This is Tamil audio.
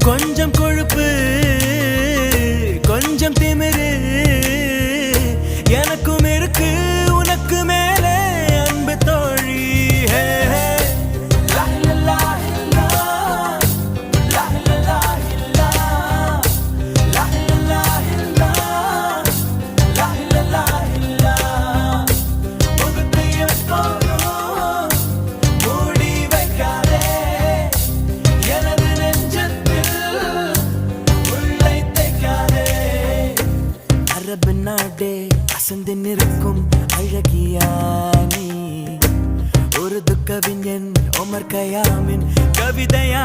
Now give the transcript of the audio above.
கொஞ்சம் கொழுப்பு கொஞ்சம் திமிரு எனக்கும் இருக்கு உனக்கு மேலே அன்பு தோழி. அரபு நாடே அசந்து நிற்கும் அழகியானி ஒரு துக்கவிஞன் ஒமர் கயாமின் கவிதையா.